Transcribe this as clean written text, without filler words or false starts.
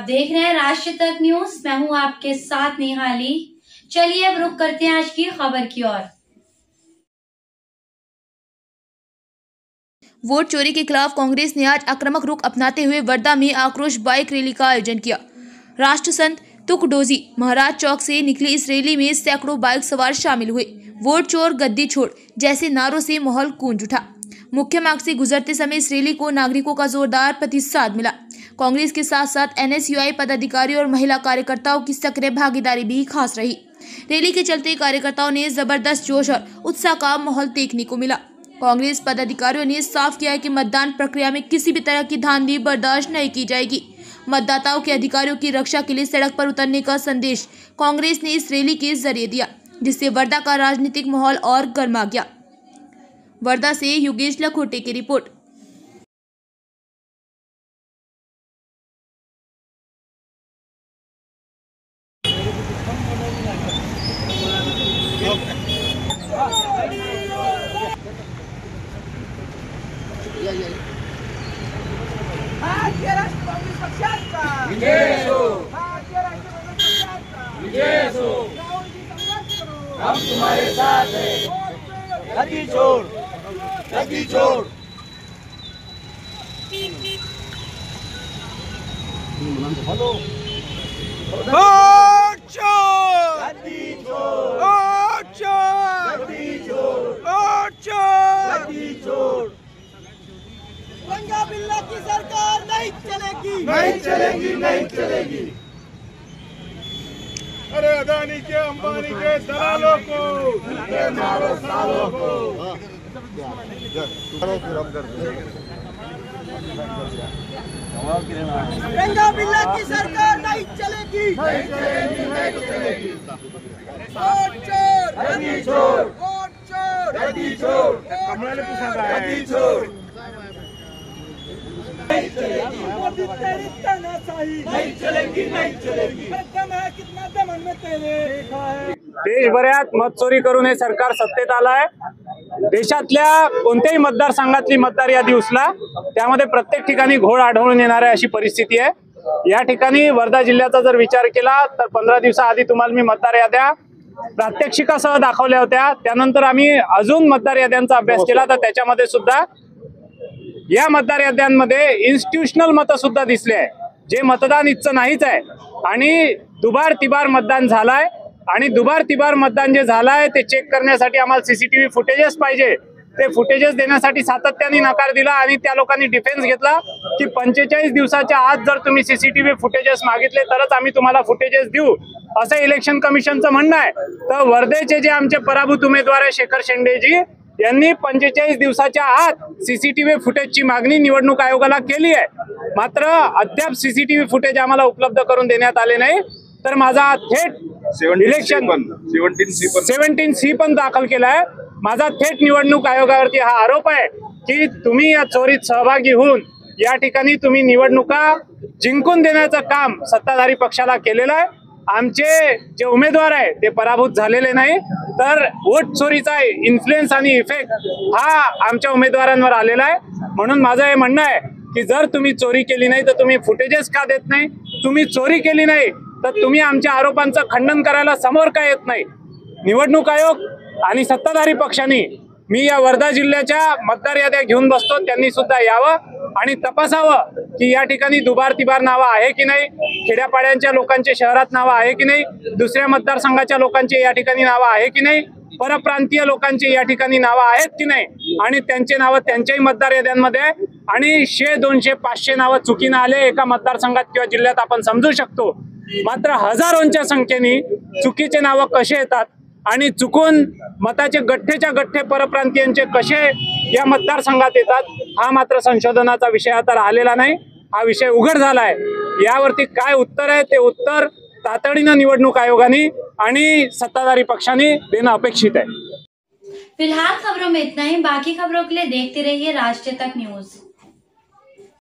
देख रहे हैं राष्ट्र तक न्यूज। मैं हूं आपके साथ निहाली। चलिए अब रुक करते हैं आज की खबर की ओर। वोट चोरी के खिलाफ कांग्रेस ने आज आक्रामक रुख अपनाते हुए वर्धा में आक्रोश बाइक रैली का आयोजन किया। राष्ट्रसंत तुकडोजी महाराज चौक से निकली इस रैली में सैकड़ों बाइक सवार शामिल हुए। वोट चोर गद्दी छोड़ जैसे नारों से माहौल गूंज उठा। मुख्य मार्ग से गुजरते समय इस रैली को नागरिकों का जोरदार प्रतिसाद मिला। कांग्रेस के साथ साथ एनएसयूआई पदाधिकारी और महिला कार्यकर्ताओं की सक्रिय भागीदारी भी खास रही। रैली के चलते कार्यकर्ताओं ने जबरदस्त जोश और उत्साह का माहौल देखने को मिला। कांग्रेस पदाधिकारियों ने साफ किया है कि मतदान प्रक्रिया में किसी भी तरह की धांधली बर्दाश्त नहीं की जाएगी। मतदाताओं के अधिकारों की रक्षा के लिए सड़क पर उतरने का संदेश कांग्रेस ने इस रैली के जरिए दिया, जिससे वर्धा का राजनीतिक माहौल और गर्मा गया। वर्धा से योगेश लखोटे की रिपोर्ट। हम तुम्हारे साथ हैं। गद्दी छोड़, गद्दी छोड़। हेलो। वोट चोर, गद्दी छोड़, वोट चोर, गद्दी छोड़, वोट चोर, गद्दी छोड़। रंगा बिल्ला की सरकार नहीं चलेगी, नहीं चलेगी, नहीं चलेगी। अरे अदानी के अंबानी के दलालों को मारो सालों को। रंगा बिल्ला की सरकार नहीं चलेगी, नहीं चलेगी, नहीं चलेगी। वोट चोर, गद्दी छोड़, वोट चोर, गद्दी छोड़, गद्दी छोड़। नहीं चलेगी, तेरी तानाशाही नहीं चलेगी, नहीं चलेगी। दम है कितना दमन में तेरे। देशभरात मत चोरी करून हे सरकार सत्तेत आलं आहे। देशातल्या कोणत्याही मतदारसंघातली मतदार यादी उचला, त्यामध्ये प्रत्येक ठिकाणी घोळ आढळून येणार आहे अशी परिस्थिती आहे। या ठिकाणी वर्धा जिल्ह्याचा जर विचार केला तर 15 दिवसाआधी तुम्हाला मी मतदार याद्या प्रात्यक्षिकासह दाखवल्या होत्या। त्यानंतर आम्ही अजून मतदार याद्यांचा अभ्यास केला तर त्याच्यामध्ये सुद्धा या मतदार याद्यांमध्ये इन्स्टिट्यूशनल मतं सुद्धा दिसले आहे, जे मतदान इतकं नाहीच आहे। आणि दुबार तिबार मतदान झालाय आणि दुबार तिबार मतदान जे झालंय ते चेक करण्यासाठी आम्हाला सीसीटीव्ही फुटेजेस पाहिजे। ते फुटेजेस देण्यासाठी सातत्याने नकार दिला आणि त्या लोकांनी डिफेन्स घेतला की 45 दिवसाच्या आत जर तुम्ही सीसीटीव्ही फुटेजेस मागितले तरच आम्ही तुम्हाला फुटेजेस देऊ, असं इलेक्शन कमिशनचं म्हणणं आहे। तर वर्धेचे जे आमचे पराभूत उमेदवार आहे शेखर शेंडेजी यांनी 45 दिवसाच्या आत सीसीटीव्ही फुटेजची मागणी निवडणूक आयोगाला केली आहे, मात्र अद्याप सीसीटीव्ही फुटेज आम्हाला उपलब्ध करून देण्यात आले नाही। तर माझा थेट इलेक्शन 17C पण दाखल केला आहे। माझा थेट निवडणूक आयोगावरती हा आरोप आहे की तुम्ही या चोरीत सहभागी होऊन या ठिकाणी तुम्ही निवडणुका जिंकून देण्याचं काम सत्ताधारी पक्षाला केलेलं आहे। आमचे जे उमेदवार आहे ते पराभूत झालेले नाही, तर वोट चोरीचा इन्फ्लुएन्स आणि इफेक्ट हा आमच्या उमेदवारांवर आलेला आहे। म्हणून माझं हे म्हणणं आहे की जर तुम्ही चोरी केली नाही तर तुम्ही फुटेजेस का देत नाही? तुम्ही चोरी केली नाही तर तुम्ही आमच्या आरोपांचं खंडन करायला समोर का येत नाही? निवडणूक आयोग आणि सत्ताधारी पक्षांनी मी या वर्धा जिल्ह्याच्या मतदार याद्या घेऊन बसतो, त्यांनी सुद्धा यावं आणि तपासावं की या ठिकाणी दुबार तिबार नावं आहे की नाही, खेड्यापाड्यांच्या लोकांचे शहरात नावं आहे की नाही, दुसऱ्या मतदारसंघाच्या लोकांचे या ठिकाणी नावं आहे की नाही, परप्रांतीय लोकांचे या ठिकाणी नावं आहेत की नाही आणि त्यांचे नावं त्यांच्याही मतदार याद्यांमध्ये आणि 100, 200, 500 नावं चुकीनं आले एका मतदारसंघात किंवा जिल्ह्यात आपण समजू शकतो। मात्र हजारोंच्या संख्येने चुकीचे नावं कसे येतात आणि चुकून मताचे गठ्ठेच्या गठ्ठे परप्रांतीयांचे कसे या मतदारसंघात येतात, हा मात्र संशोधनाचा विषय आता राहिलेला नाही। हा विषय उघड झालाय। यावरती काय उत्तर आहे ते उत्तर तातडीनं निवडणूक आयोगाने आणि सत्ताधारी पक्षाने देणं अपेक्षित आहे। फिलहाल खबरों में इतना ही। बाकी खबरों के लिए देखते रहिए राष्ट्र तक न्यूज।